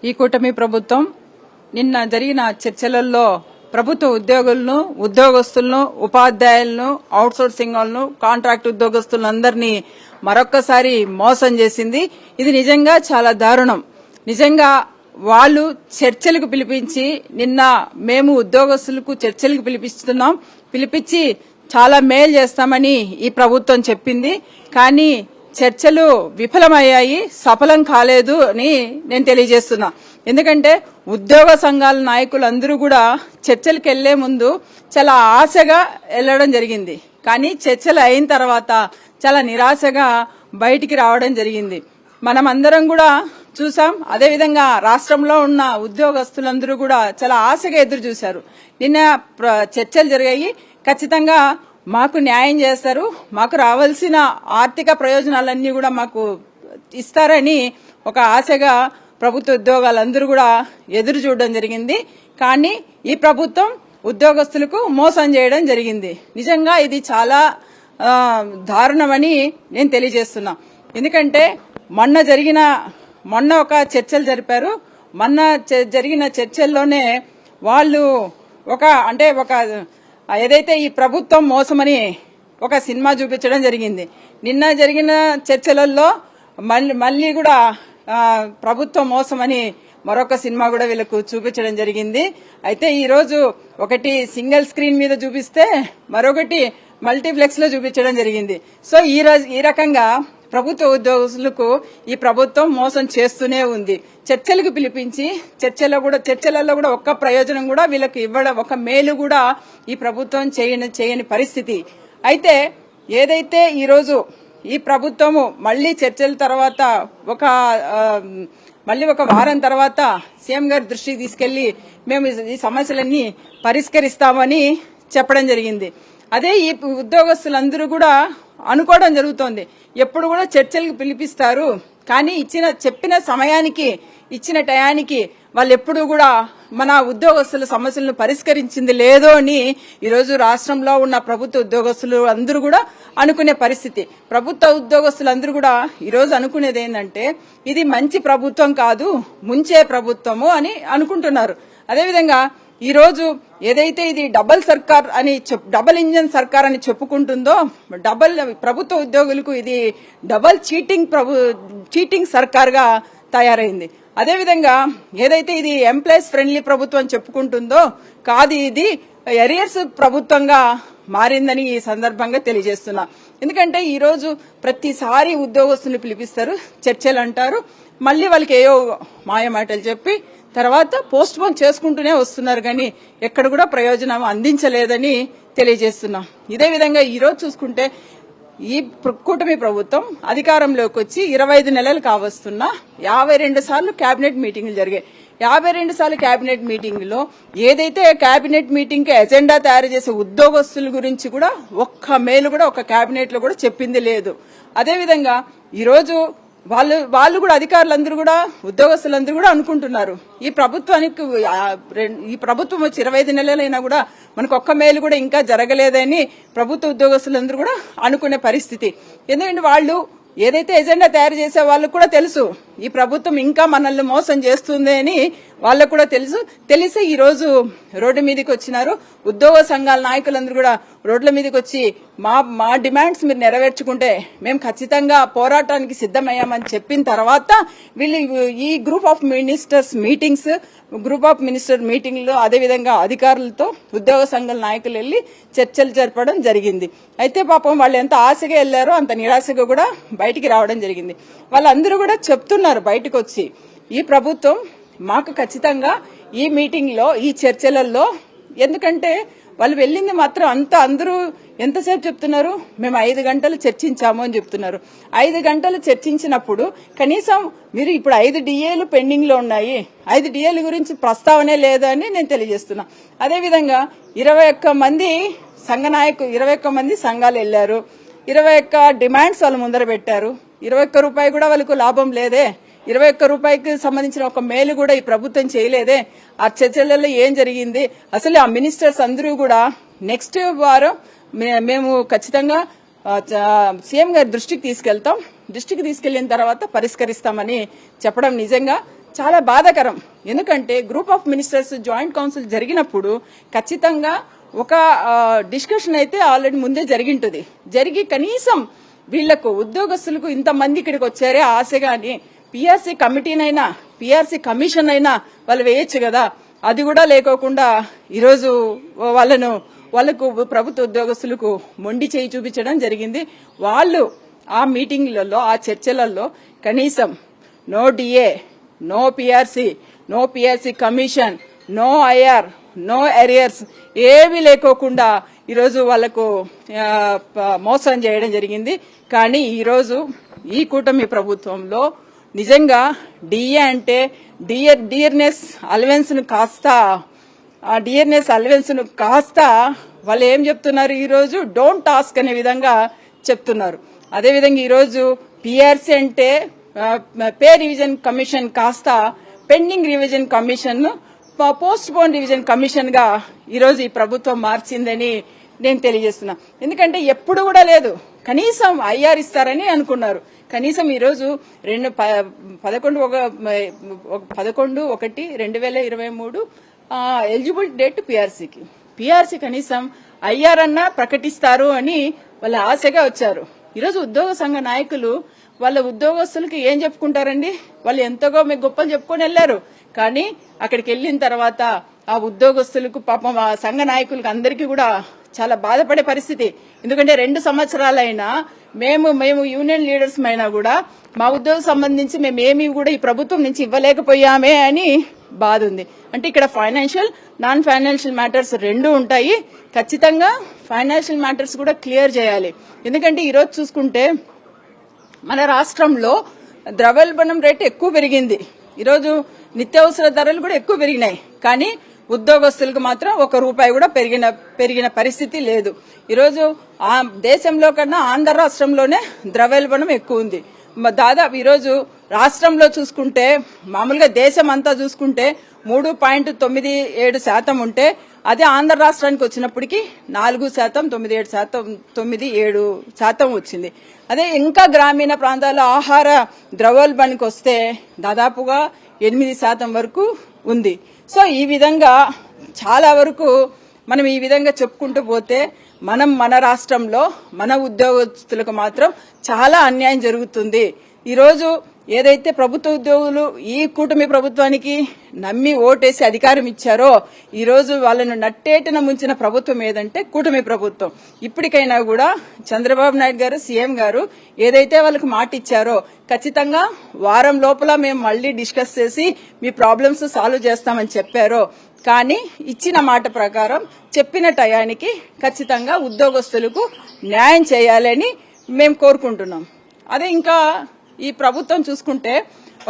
ఈ కూటమి ప్రభుత్వం నిన్న జరిగిన చర్చలలో ప్రభుత్వ ఉద్యోగులను, ఉద్యోగస్తులను, ఉపాధ్యాయులను, అవుట్సోర్సింగ్ వాళ్ళను, కాంట్రాక్ట్ ఉద్యోగస్తులందరినీ మరొక్కసారి మోసం చేసింది. ఇది నిజంగా చాలా దారుణం. నిజంగా వాళ్ళు చర్చలకు పిలిపించి నిన్న మేము ఉద్యోగస్తులకు చర్చలకు పిలిపించి చాలా మేలు చేస్తామని ఈ ప్రభుత్వం చెప్పింది. కానీ చర్చలు విఫలమయ్యాయి, సఫలం కాలేదు అని నేను తెలియజేస్తున్నా. ఎందుకంటే ఉద్యోగ సంఘాల నాయకులందరూ కూడా చర్చలకు వెళ్లే ముందు చాలా ఆశగా వెళ్లడం జరిగింది. కానీ చర్చలు అయిన తర్వాత చాలా నిరాశగా బయటికి రావడం జరిగింది. మనమందరం కూడా చూసాం. అదేవిధంగా రాష్ట్రంలో ఉన్న ఉద్యోగస్తులందరూ కూడా చాలా ఆశగా ఎదురు చూశారు. నిన్న చర్చలు జరిగాయి. ఖచ్చితంగా మాకు న్యాయం చేస్తారు, మాకు రావాల్సిన ఆర్థిక ప్రయోజనాలన్నీ కూడా మాకు ఇస్తారని ఒక ఆశగా ప్రభుత్వ ఉద్యోగాలందరూ కూడా ఎదురు చూడడం జరిగింది. కానీ ఈ ప్రభుత్వం ఉద్యోగస్తులకు మోసం చేయడం జరిగింది. నిజంగా ఇది చాలా దారుణమని నేను తెలియజేస్తున్నా. ఎందుకంటే మొన్న ఒక చర్చలు జరిపారు. మొన్న జరిగిన చర్చల్లోనే వాళ్ళు ఒక ఏదైతే ఈ ప్రభుత్వం మోసమని ఒక సినిమా చూపించడం జరిగింది. నిన్న జరిగిన చర్చలలో మళ్ళీ కూడా ప్రభుత్వం మోసమని మరొక సినిమా కూడా వీళ్ళకు చూపించడం జరిగింది. అయితే ఈ రోజు ఒకటి సింగిల్ స్క్రీన్ మీద చూపిస్తే మరొకటి మల్టీప్లెక్స్ లో చూపించడం జరిగింది. సో ఈ రకంగా ప్రభుత్వ ఉద్యోగులకు ఈ ప్రభుత్వం మోసం చేస్తూనే ఉంది. చర్చలకు పిలిపించి చర్చలలో కూడా ఒక్క ప్రయోజనం కూడా వీళ్ళకి ఇవ్వడం, ఒక మేలు కూడా ఈ ప్రభుత్వం చేయని పరిస్థితి. అయితే ఏదైతే ఈ రోజు ఈ ప్రభుత్వము మళ్లీ చర్చల తర్వాత మళ్లీ ఒక వారం తర్వాత సీఎం గారి దృష్టికి తీసుకెళ్లి మేము ఈ సమస్యలన్నీ పరిష్కరిస్తామని చెప్పడం జరిగింది. అదే ఈ ఉద్యోగస్తులందరూ కూడా అనుకోవడం జరుగుతోంది, ఎప్పుడు కూడా చర్చలకు పిలిపిస్తారు, కానీ చెప్పిన సమయానికి ఇచ్చిన టయానికి వాళ్ళు ఎప్పుడు కూడా మన ఉద్యోగస్తుల సమస్యలను పరిష్కరించింది లేదో అని ఈరోజు రాష్ట్రంలో ఉన్న ప్రభుత్వ ఉద్యోగస్తులు అందరూ కూడా అనుకునే పరిస్థితి. ప్రభుత్వ ఉద్యోగస్తులందరూ కూడా ఈరోజు అనుకునేది ఏంటంటే ఇది మంచి ప్రభుత్వం కాదు, ముంచే ప్రభుత్వము అని అనుకుంటున్నారు. అదేవిధంగా ఈ రోజు ఏదైతే ఇది డబుల్ ఇంజన్ సర్కార్ అని చెప్పుకుంటుందో, ప్రభుత్వ ఉద్యోగులకు ఇది డబుల్ చీటింగ్ సర్కార్ గా తయారైంది. అదేవిధంగా ఏదైతే ఇది ఎంప్లాయీస్ ఫ్రెండ్లీ ప్రభుత్వం చెప్పుకుంటుందో కాదు, ఇది ఎరియర్స్ ప్రభుత్వంగా మారిందని ఈ సందర్భంగా తెలియజేస్తున్నా. ఎందుకంటే ఈ రోజు ప్రతిసారి ఉద్యోగస్తులు పిలిపిస్తారు, చర్చలు అంటారు, మళ్లీ వాళ్ళకి ఏయో మాయమాటలు చెప్పి తర్వాత పోస్ట్ పోన్ చేసుకుంటూనే వస్తున్నారు, కానీ ఎక్కడ కూడా ప్రయోజనం అందించలేదని తెలియజేస్తున్నాం. ఇదే విధంగా ఈ రోజు చూసుకుంటే ఈ కూటమి ప్రభుత్వం అధికారంలోకి వచ్చి 25 నెలలు కావస్తున్నా 52 సార్లు కేబినెట్ మీటింగులు జరిగాయి. 52 సార్లు కేబినెట్ మీటింగులో ఏదైతే కేబినెట్ మీటింగ్ కి ఎజెండా తయారు చేసే ఉద్యోగస్తుల గురించి కూడా ఒక్క మేలు కూడా ఒక కేబినెట్ లో కూడా చెప్పింది లేదు. అదేవిధంగా ఈ రోజు వాళ్ళు కూడా అధికారులందరూ కూడా ఉద్యోగస్తులందరూ కూడా అనుకుంటున్నారు ఈ ప్రభుత్వం వచ్చి 25 నెలలైనా కూడా మనకు ఒక్క మేలు కూడా ఇంకా జరగలేదని ప్రభుత్వ ఉద్యోగస్తులందరూ కూడా అనుకునే పరిస్థితి. ఎందుకంటే వాళ్ళు ఏదైతే ఎజెండా తయారు చేసే వాళ్ళకు కూడా తెలుసు ఈ ప్రభుత్వం ఇంకా మనల్ని మోసం చేస్తుంది అని వాళ్ళకు కూడా తెలిసి ఈ రోజు రోడ్డు మీదకి వచ్చినారు. ఉద్యోగ సంఘాల నాయకులందరూ కూడా రోడ్ల మీదకి వచ్చి మా డిమాండ్స్ మీరు నెరవేర్చుకుంటే మేము ఖచ్చితంగా పోరాటానికి సిద్దమయ్యామని చెప్పిన తర్వాత వీళ్ళు ఈ గ్రూప్ ఆఫ్ మినిస్టర్ మీటింగ్లో అదేవిధంగా అధికారులతో ఉద్యోగ సంఘాల నాయకులు వెళ్లి చర్చలు జరపడం జరిగింది. అయితే పాపం వాళ్ళు ఎంత ఆశగా వెళ్లారో అంత నిరాశగా కూడా బయటికి రావడం జరిగింది. వాళ్ళందరూ కూడా చెప్తున్నారు బయటకు వచ్చి ఈ ప్రభుత్వం మాకు ఖచ్చితంగా ఈ మీటింగ్ లో ఈ చర్చలలో, ఎందుకంటే వాళ్ళు వెళ్ళింది మాత్రం అందరూ ఎంతసేపు చెప్తున్నారు, మేము 5 గంటలు చర్చించాము అని చెప్తున్నారు. 5 గంటలు చర్చించినప్పుడు కనీసం మీరు ఇప్పుడు 5 డిఏలు పెండింగ్ లో ఉన్నాయి, 5 డిఏల గురించి ప్రస్తావనే లేదని నేను తెలియజేస్తున్నా. అదేవిధంగా 21 మంది సంఘాలు వెళ్లారు, 21 డిమాండ్స్ వాళ్ళు ముందర పెట్టారు. 21 రూపాయి కూడా వాళ్ళకు లాభం లేదే, 21 రూపాయికి సంబంధించిన ఒక మేలు కూడా ఈ ప్రభుత్వం చేయలేదే. ఆ చర్చలలో ఏం జరిగింది? అసలు ఆ మినిస్టర్స్ అందరూ కూడా నెక్స్ట్ వారం మేము ఖచ్చితంగా సీఎం గారి దృష్టికి తీసుకెళ్లిన తర్వాత పరిష్కరిస్తామని చెప్పడం నిజంగా చాలా బాధాకరం. ఎందుకంటే group of ministers joint council జరిగినప్పుడు ఖచ్చితంగా ఒక డిస్కషన్ అయితే ఆల్రెడీ ముందే జరిగింటుంది. జరిగి కనీసం వీళ్లకు ఉద్యోగస్తులకు ఇంతమంది ఇక్కడికి వచ్చారే ఆశగాని పిఆర్సీ కమిటీనైనా పిఆర్సీ కమిషన్ అయినా వాళ్ళు వేయొచ్చు కదా. అది కూడా లేకోకుండా ఈరోజు వాళ్లకు ప్రభుత్వ ఉద్యోగస్తులకు మొండి చేయి చూపించడం జరిగింది. వాళ్ళు ఆ మీటింగ్లలో ఆ చర్చలలో కనీసం no DA, no PRC commission, no IR, no arrears ఏవి లేకోకుండా ఈరోజు వాళ్లకు మోసం చేయడం జరిగింది. కానీ ఈరోజు ఈ కూటమి ప్రభుత్వంలో నిజంగా డిఏ అంటే డియర్నెస్ అలవెన్స్ ను కాస్త వాళ్ళు ఏం చెప్తున్నారు, ఈరోజు డోంట్ టాస్క్ అనే విధంగా చెప్తున్నారు. అదేవిధంగా ఈరోజు పిఆర్సీ అంటే పే రివిజన్ కమిషన్ కాస్త pending revision commission post phone revision commission గా ఈరోజు ఈ ప్రభుత్వం మార్చిందని నేను తెలియజేస్తున్నా. ఎందుకంటే ఎప్పుడు కూడా లేదు, కనీసం ఐఆర్ ఇస్తారని అనుకున్నారు. కనీసం ఈరోజు 11/1/2023 ఎలిజిబుల్ డేట్ పిఆర్సీ కనీసం ఐఆర్ అన్నా ప్రకటిస్తారు అని వాళ్ళ ఆశగా వచ్చారు. ఈరోజు ఉద్యోగ సంఘ నాయకులు వాళ్ళ ఉద్యోగస్తులకి ఏం చెప్పుకుంటారండి, వాళ్ళు ఎంతగో మీకు గొప్పలు చెప్పుకొని వెళ్లారు. కానీ అక్కడికి వెళ్లిన తర్వాత ఆ ఉద్యోగస్తులకు పాపం ఆ సంఘ నాయకులకు అందరికీ కూడా చాలా బాధపడే పరిస్థితి. ఎందుకంటే 2 సంవత్సరాలైనా మేము యూనియన్ లీడర్స్ అయినా కూడా మా ఉద్యోగం సంబంధించి మేమేమీ కూడా ఈ ప్రభుత్వం నుంచి ఇవ్వలేకపోయామే అని బాధ ఉంది. అంటే ఇక్కడ ఫైనాన్షియల్ నాన్ ఫైనాన్షియల్ మ్యాటర్స్ 2 ఉంటాయి. ఖచ్చితంగా ఫైనాన్షియల్ మ్యాటర్స్ కూడా క్లియర్ చేయాలి. ఎందుకంటే ఈరోజు చూసుకుంటే మన రాష్ట్రంలో ద్రవ్యోల్బణం రేటు ఎక్కువ పెరిగింది. ఈరోజు నిత్యావసర ధరలు కూడా ఎక్కువ పెరిగినాయి. కానీ ఉద్యోగస్తులకు మాత్రం ₹1 కూడా పెరిగిన పరిస్థితి లేదు. ఈరోజు దేశంలో కన్నా ఆంధ్ర రాష్ట్రంలోనే ద్రవ్యోల్బణం ఎక్కువ ఉంది. దాదాపు ఈరోజు రాష్ట్రంలో చూసుకుంటే మామూలుగా దేశం అంతా చూసుకుంటే 3.97% ఉంటే అదే ఆంధ్ర రాష్ట్రానికి వచ్చినప్పటికీ 4.97% వచ్చింది. అదే ఇంకా గ్రామీణ ప్రాంతాల్లో ఆహార ద్రవ్యోల్బణానికి వస్తే దాదాపుగా 8% వరకు ఉంది. సో ఈ విధంగా చాలా వరకు మనం ఈ విధంగా చెప్పుకుంటూ పోతే మన రాష్ట్రంలో మన ఉద్యోగస్తులకు మాత్రం చాలా అన్యాయం జరుగుతుంది. ఈరోజు ఏదైతే ప్రభుత్వ ఉద్యోగులు ఈ కూటమి ప్రభుత్వానికి నమ్మి ఓటేసి అధికారం ఇచ్చారో ఈరోజు వాళ్ళను నట్టేటన ముంచిన ప్రభుత్వం ఏదంటే కూటమి ప్రభుత్వం. ఇప్పటికైనా కూడా చంద్రబాబు నాయుడు గారు సీఎం గారు ఏదైతే వాళ్ళకి మాట ఇచ్చారో ఖచ్చితంగా వారం లోపల మేము మళ్లీ డిస్కస్ చేసి మీ ప్రాబ్లమ్స్ సాల్వ్ చేస్తామని చెప్పారో, కానీ ఇచ్చిన మాట ప్రకారం చెప్పిన టయానికి ఖచ్చితంగా ఉద్యోగస్తులకు న్యాయం చేయాలని మేము కోరుకుంటున్నాం. అదే ఇంకా ఈ ప్రభుత్వం చూసుకుంటే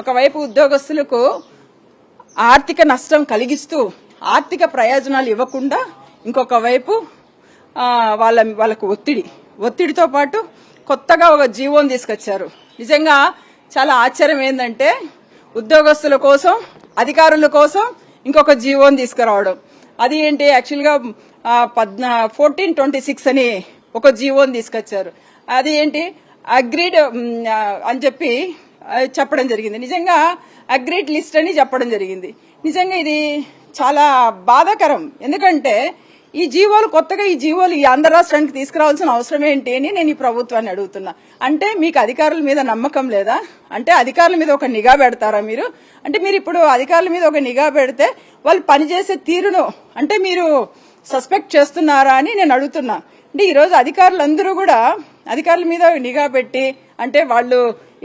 ఒకవైపు ఉద్యోగస్తులకు ఆర్థిక నష్టం కలిగిస్తూ ఆర్థిక ప్రయోజనాలు ఇవ్వకుండా ఇంకొక వైపు వాళ్ళకు ఒత్తిడితో పాటు కొత్తగా ఒక జీవోని తీసుకొచ్చారు. నిజంగా చాలా ఆశ్చర్యం ఏంటంటే ఉద్యోగస్తుల కోసం అధికారుల కోసం ఇంకొక జీవోని తీసుకురావడం. అది ఏంటి, యాక్చువల్గా 1426 అని ఒక జీవోని తీసుకొచ్చారు. అది ఏంటి అగ్రీడ్ అని చెప్పి చెప్పడం జరిగింది. నిజంగా అగ్రీడ్ లిస్ట్ అని చెప్పడం జరిగింది. నిజంగా ఇది చాలా బాధాకరం. ఎందుకంటే ఈ జీవోలు కొత్తగా ఈ ఆంధ్ర రాష్ట్రానికి తీసుకురావాల్సిన అవసరం ఏంటి అని నేను ఈ ప్రభుత్వాన్ని అడుగుతున్నా. అంటే మీకు అధికారుల మీద నమ్మకం లేదా? అంటే అధికారుల మీద ఒక నిఘా పెడతారా మీరు? అంటే మీరు ఇప్పుడు అధికారుల మీద ఒక నిఘా పెడితే వాళ్ళు పనిచేసే తీరును అంటే మీరు సస్పెక్ట్ చేస్తున్నారా అని నేను అడుగుతున్నా. అంటే ఈరోజు అధికారులందరూ కూడా అధికారుల మీద నిఘా పెట్టి అంటే వాళ్ళు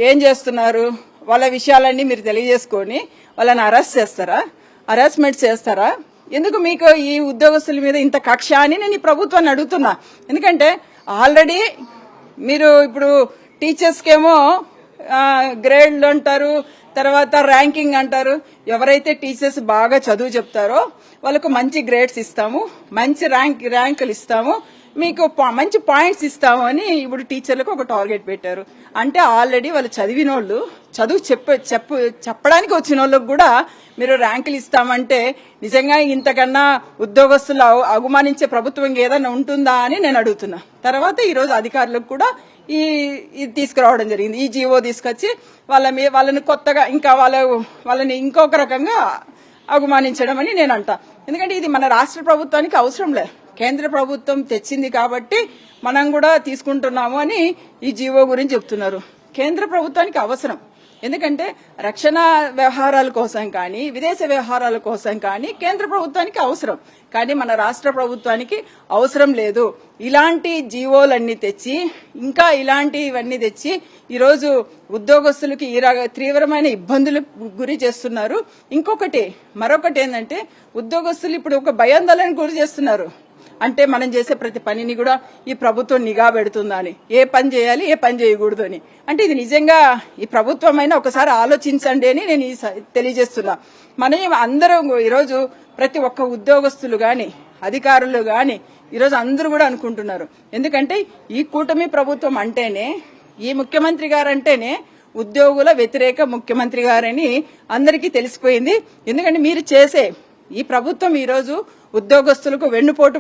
ఏం చేస్తున్నారు వాళ్ళ విషయాలన్నీ మీరు తెలియజేసుకొని వాళ్ళని హరాస్మెంట్ చేస్తారా? ఎందుకు మీకు ఈ ఉద్యోగస్తుల మీద ఇంత కక్ష అని నేను ఈ ప్రభుత్వాన్ని అడుగుతున్నా. ఎందుకంటే ఆల్రెడీ మీరు ఇప్పుడు టీచర్స్కేమో గ్రేడ్లు అంటారు, తర్వాత ర్యాంకింగ్ అంటారు. ఎవరైతే టీచర్స్ బాగా చదువు చెప్తారో వాళ్ళకు మంచి గ్రేడ్స్ ఇస్తాము, మంచి ర్యాంకులు ఇస్తాము, మీకు మంచి పాయింట్స్ ఇస్తాము అని ఇప్పుడు టీచర్లకు ఒక టార్గెట్ పెట్టారు. అంటే ఆల్రెడీ వాళ్ళు చదివిన వాళ్ళు చదువు చెప్పడానికి వచ్చిన వాళ్ళకు కూడా మీరు ర్యాంకులు ఇస్తామంటే నిజంగా ఇంతకన్నా ఉద్యోగస్తులు అవమానించే ప్రభుత్వం ఏదైనా ఉంటుందా అని నేను అడుగుతున్నా. తర్వాత ఈరోజు అధికారులకు కూడా ఇది తీసుకురావడం జరిగింది. ఈ జీవో తీసుకొచ్చి వాళ్ళని కొత్తగా ఇంకా వాళ్ళని ఇంకొక రకంగా అవమానించడం అని నేను అంటా. ఎందుకంటే ఇది మన రాష్ట్ర ప్రభుత్వానికి అవసరం లేదు, కేంద్ర ప్రభుత్వం తెచ్చింది కాబట్టి మనం కూడా తీసుకుంటున్నాము అని ఈ జీవో గురించి చెప్తున్నారు. కేంద్ర ప్రభుత్వానికి అవసరం, ఎందుకంటే రక్షణ వ్యవహారాల కోసం కానీ విదేశ వ్యవహారాల కోసం కానీ కేంద్ర ప్రభుత్వానికి అవసరం, కానీ మన రాష్ట్ర ప్రభుత్వానికి అవసరం లేదు. ఇలాంటి జీవోలన్నీ తెచ్చి ఇంకా ఇలాంటివన్నీ తెచ్చి ఈరోజు ఉద్యోగస్తులకి తీవ్రమైన ఇబ్బందులకు గురి చేస్తున్నారు. మరొకటి ఏంటంటే ఉద్యోగస్తులు ఇప్పుడు ఒక భయాందోళనకు గురి చేస్తున్నారు. అంటే మనం చేసే ప్రతి పనిని కూడా ఈ ప్రభుత్వం నిఘా పెడుతుందా అని, ఏ పని చేయాలి ఏ పని చేయకూడదు అని. అంటే ఇది నిజంగా ఈ ప్రభుత్వం అయినా ఒకసారి ఆలోచించండి అని నేను తెలియజేస్తున్నా. మనం అందరం ఈరోజు ప్రతి ఒక్క ఉద్యోగస్తులు గాని అధికారులు గాని ఈరోజు అందరూ కూడా అనుకుంటున్నారు. ఎందుకంటే ఈ కూటమి ప్రభుత్వం అంటేనే, ఈ ముఖ్యమంత్రి గారంటేనే ఉద్యోగుల వ్యతిరేక ముఖ్యమంత్రి గారని అందరికీ తెలిసిపోయింది. ఎందుకంటే మీరు చేసే ఈ ప్రభుత్వం ఈరోజు ఉద్యోగస్తులకు వెన్నుపోటు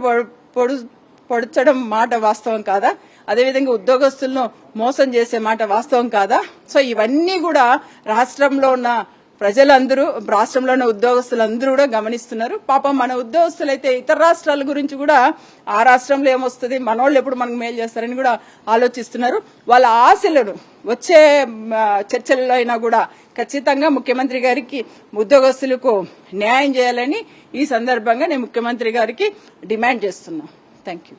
పొడచడం మాట వాస్తవం కాదా? అదేవిధంగా ఉద్యోగస్తులను మోసం చేసే మాట వాస్తవం కాదా? సో ఇవన్నీ కూడా రాష్ట్రంలో ఉన్న ప్రజలందరూ, రాష్ట్రంలో ఉన్న ఉద్యోగస్తులందరూ కూడా గమనిస్తున్నారు. పాపం మన ఉద్యోగస్తులైతే ఇతర రాష్ట్రాల గురించి కూడా ఆ రాష్ట్రంలో ఏమొస్తుంది, మనోళ్ళు ఎప్పుడు మనకు మేలు చేస్తారని కూడా ఆలోచిస్తున్నారు. వాళ్ళ ఆశలను వచ్చే చర్చల్లో అయినా కూడా ఖచ్చితంగా ముఖ్యమంత్రి గారికి ఉద్యోగస్తులకు న్యాయం చేయాలని ఈ సందర్భంగా నేను ముఖ్యమంత్రి గారికి డిమాండ్ చేస్తున్నా. Thank you.